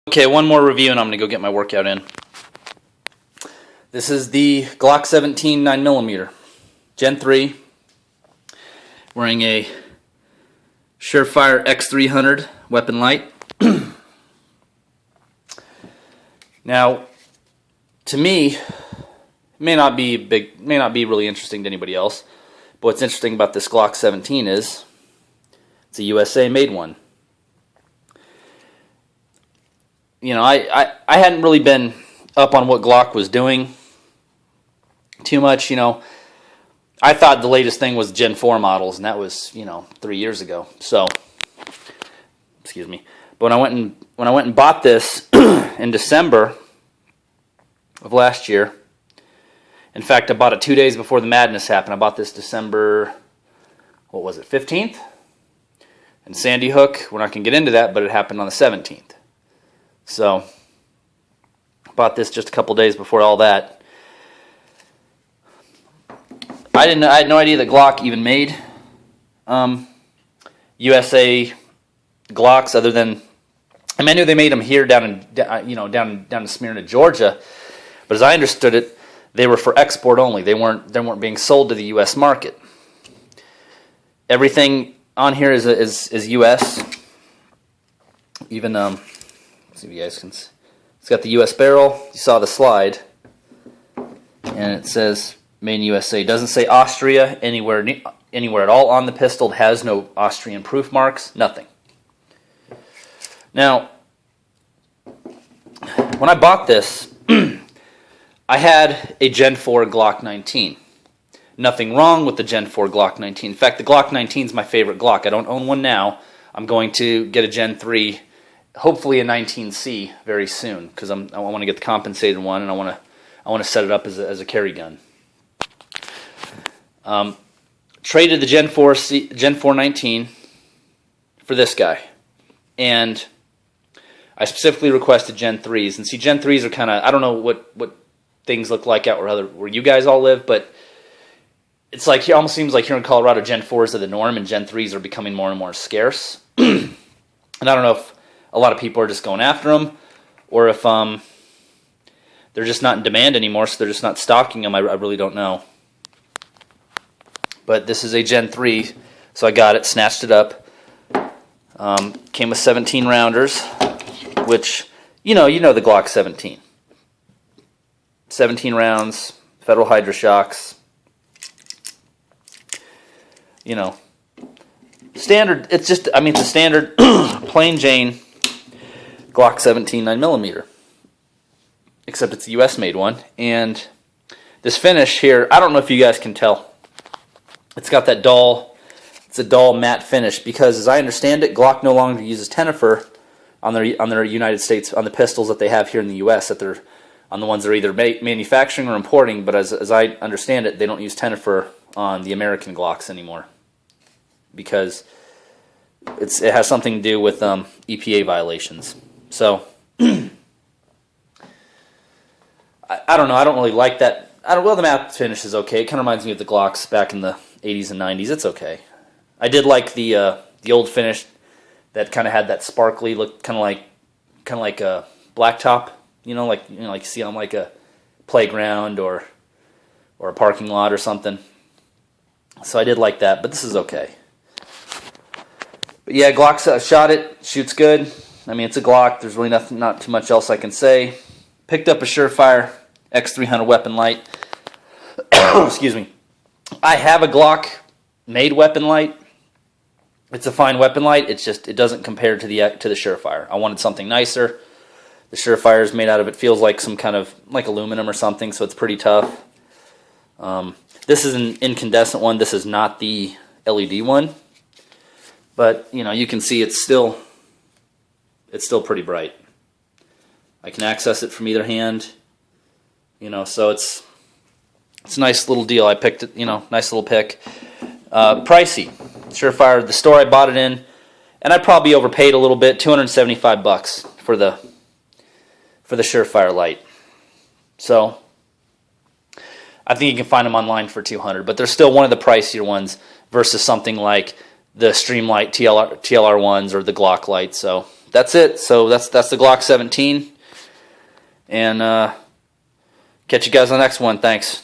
Okay, one more review and I'm going to go get my workout in. This is the Glock 17 9mm, Gen 3, wearing a Surefire X300 weapon light. Now, to me, it may not be really interesting to anybody else, but what's interesting about this Glock 17 is it's a USA made one. You know, I hadn't really been up on what Glock was doing too much. You know, I thought the latest thing was Gen 4 models, and that was, 3 years ago. So, excuse me. But when I went and bought this in December of last year, in fact, I bought it 2 days before the madness happened. I bought this December, 15th? And Sandy Hook, we're not going to get into that, but it happened on the 17th. So, bought this just a couple days before all that. I had no idea that Glock even made USA Glocks, other than I knew they made them here down in Smyrna, Georgia. But as I understood it, they were for export only. They weren't being sold to the U.S. market. Everything on here is U.S. Even let's see if you guys can. It's got the U.S. barrel. You saw the slide, and it says "Made in USA." It doesn't say Austria anywhere at all on the pistol. It has no Austrian proof marks. Nothing. Now, when I bought this, I had a Gen 4 Glock 19. Nothing wrong with the Gen 4 Glock 19. In fact, the Glock 19 is my favorite Glock. I don't own one now. I'm going to get a Gen 3, hopefully a 19C very soon, because I want to get the compensated one, and I want to set it up as a carry gun. Traded the Gen 4 19 for this guy, and I specifically requested Gen 3s. And see, Gen 3s are kind of, I don't know what things look like out where you guys all live, but it's like, it almost seems like here in Colorado, Gen 4s are the norm, and Gen 3s are becoming more and more scarce. And I don't know if a lot of people are just going after them, or if they're just not in demand anymore, so they're just not stocking them. I really don't know. But this is a Gen 3, so I got it, snatched it up. Came with 17 rounders, which, you know the Glock 17. 17 rounds, Federal Hydra-Shocks. Standard, it's a standard plain Jane Glock 17 9mm. Except it's a US made one. And this finish here, I don't know if you guys can tell. It's got that it's a dull matte finish, because as I understand it, Glock no longer uses Tenifer on their United States, on the pistols that they have here in the US, on the ones they're either manufacturing or importing, but as I understand it, they don't use Tenifer on the American Glocks anymore, because it has something to do with EPA violations. So I don't know. I don't really like that. Well, the matte finish is okay. It kind of reminds me of the Glocks back in the 80s and 90s. It's okay. I did like the old finish that kind of had that sparkly look, kind of like a blacktop. Like you see on like a playground or a parking lot or something. So I did like that, but this is okay. But yeah, Glock shot it, shoots good. It's a Glock. There's really not too much else I can say. Picked up a Surefire X300 weapon light. Excuse me. I have a Glock made weapon light. It's a fine weapon light. It's just, it doesn't compare to the Surefire. I wanted something nicer. The Surefire is made out of, it feels like some kind of like aluminum or something, so it's pretty tough. This is an incandescent one. This is not the LED one. But, you can see it's still pretty bright. I can access it from either hand. So it's a nice little deal. I picked it, nice little pick. Pricey. Surefire, the store I bought it in, and I probably overpaid a little bit, $275 for the Surefire light. So I think you can find them online for $200, but they're still one of the pricier ones versus something like the Streamlight TLR ones or the Glock light. So that's it. So that's the Glock 17. And catch you guys on the next one. Thanks.